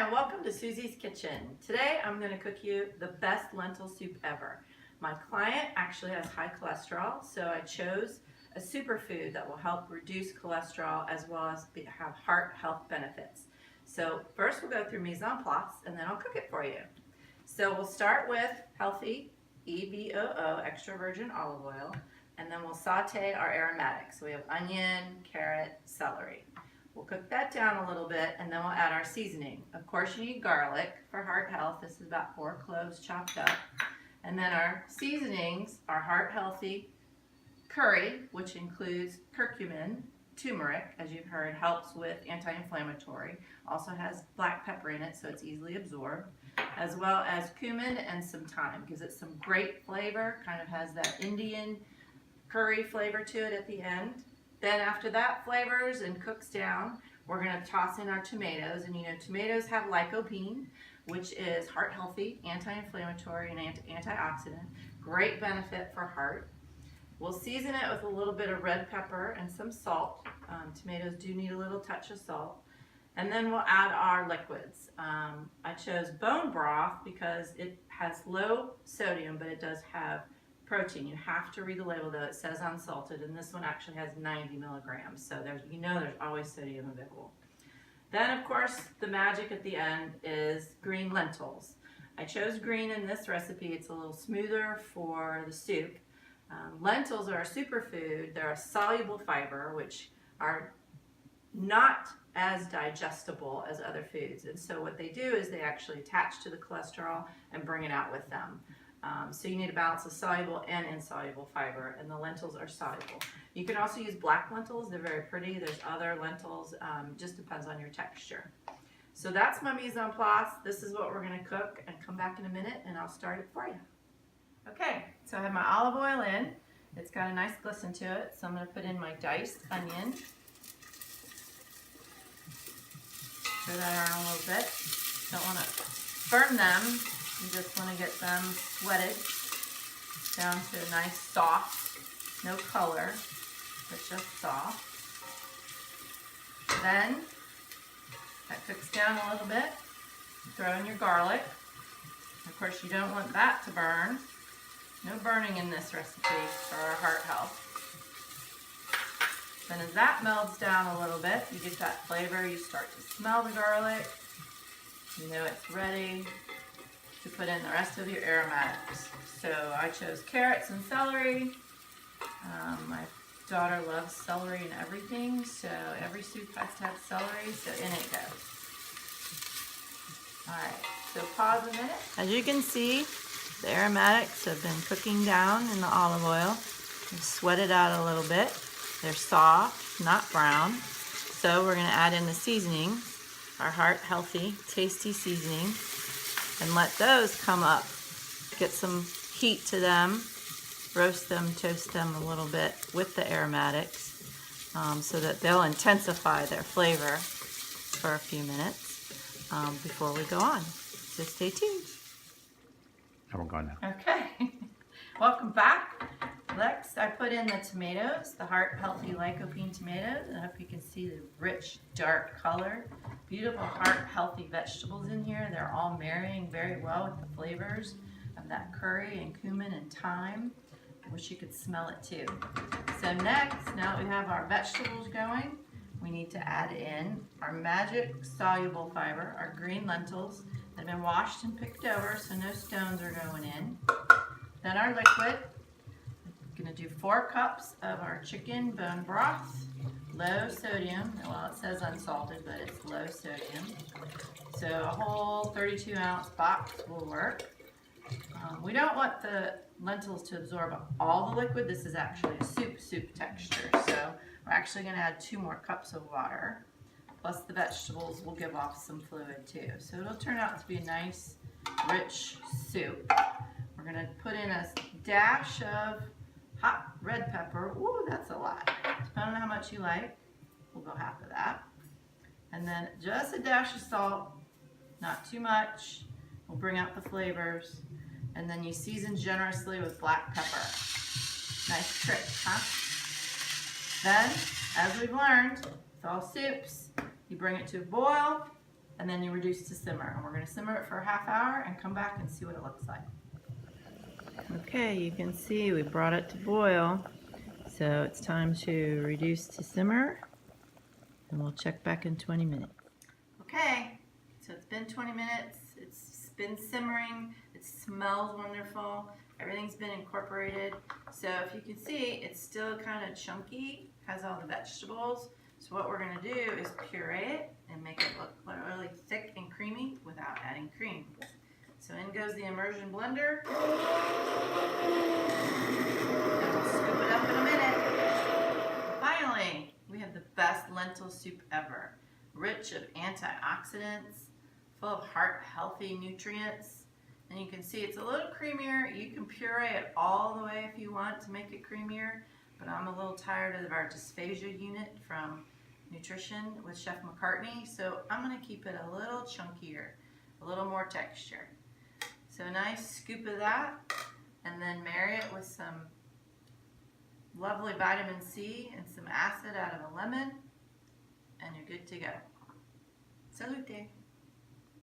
and welcome to Susie's Kitchen. Today I'm going to cook you the best lentil soup ever. My client actually has high cholesterol, so I chose a superfood that will help reduce cholesterol as well as have heart health benefits. So first we'll go through mise en place and then I'll cook it for you. So we'll start with healthy EVOO, extra virgin olive oil, and then we'll saute our aromatics. So we have onion, carrot, celery. We'll cook that down a little bit and then we'll add our seasoning. Of course you need garlic for heart health. This is about 4 cloves chopped up. And then our seasonings are heart healthy curry, which includes curcumin, turmeric, as you've heard, helps with anti-inflammatory. Also has black pepper in it so it's easily absorbed, as well as cumin and some thyme. Gives it some great flavor, kind of has that Indian curry flavor to it at the end. Then after that flavors and cooks down, we're going to toss in our tomatoes. And you know, tomatoes have lycopene, which is heart healthy, anti-inflammatory, and antioxidant. Great benefit for heart. We'll season it with a little bit of red pepper and some salt. Tomatoes do need a little touch of salt. And then we'll add our liquids. I chose bone broth because it has low sodium, but it does have protein. You have to read the label though, it says unsalted, and this one actually has 90 milligrams, so there's always sodium available. Then of course the magic at the end is green lentils. I chose green in this recipe. It's a little smoother for the soup. Lentils are a superfood. They're a soluble fiber, which are not as digestible as other foods, and so what they do is they actually attach to the cholesterol and bring it out with them. So you need to balance the soluble and insoluble fiber, and the lentils are soluble. You can also use black lentils. They're very pretty. There's other lentils. Just depends on your texture. So that's my mise en place. This is what we're going to cook, and come back in a minute and I'll start it for you. Okay, so I have my olive oil in. It's got a nice glisten to it, so I'm going to put in my diced onion. Stir that around a little bit. Don't want to burn them. You just want to get them sweated down to a nice soft, no color, but just soft. Then that cooks down a little bit. Throw in your garlic. Of course, you don't want that to burn. No burning in this recipe for our heart health. Then as that melts down a little bit, you get that flavor, you start to smell the garlic. You know it's ready to put in the rest of your aromatics. So I chose carrots and celery. My daughter loves celery and everything, so every soup has to have celery, so in it goes. Alright, so pause a minute. As you can see, the aromatics have been cooking down in the olive oil. I've sweated out a little bit. They're soft, not brown. So we're going to add in the seasoning, our heart healthy, tasty seasoning, and let those come up. Get some heat to them, roast them, toast them a little bit with the aromatics so that they'll intensify their flavor for a few minutes before we go on. So stay tuned. We're going now. Okay, welcome back. Next, I put in the tomatoes, the heart healthy lycopene tomatoes. I hope you can see the rich, dark color. Beautiful heart healthy vegetables in here. They're all marrying very well with the flavors of that curry and cumin and thyme. I wish you could smell it too. So next, now that we have our vegetables going, we need to add in our magic soluble fiber, our green lentils. They've been washed and picked over, so no stones are going in. Then our liquid. I'm going to do 4 cups of our chicken bone broth, low sodium. Well, it says unsalted, but it's low sodium. So a whole 32-ounce box will work. We don't want the lentils to absorb all the liquid. This is actually a soup texture. So we're actually going to add 2 more cups of water. Plus the vegetables will give off some fluid too. So it'll turn out to be a nice, rich soup. We're going to put in a dash of hot red pepper. Ooh, that's a lot. Depending on how much you like, we'll go half of that. And then just a dash of salt, not too much. We'll bring out the flavors. And then you season generously with black pepper. Nice trick, huh? Then, as we've learned, with all soups, you bring it to a boil, and then you reduce to simmer. And we're going to simmer it for a half hour and come back and see what it looks like. Okay, you can see we brought it to boil. So it's time to reduce to simmer, and we'll check back in 20 minutes. Okay, so it's been 20 minutes. It's been simmering. It smells wonderful. Everything's been incorporated. So if you can see, it's still kind of chunky, has all the vegetables. So what we're going to do is puree it and make it look really thick and creamy without adding cream. So in goes the immersion blender. And we'll scoop it up in a minute. Finally, we have the best lentil soup ever. Rich of antioxidants, full of heart-healthy nutrients. And you can see it's a little creamier. You can puree it all the way if you want to make it creamier. But I'm a little tired of our dysphagia unit from Nutrition with Chef McCartney. So I'm going to keep it a little chunkier, a little more texture. So a nice scoop of that, and then marry it with some lovely vitamin C and some acid out of a lemon, and you're good to go. Salute!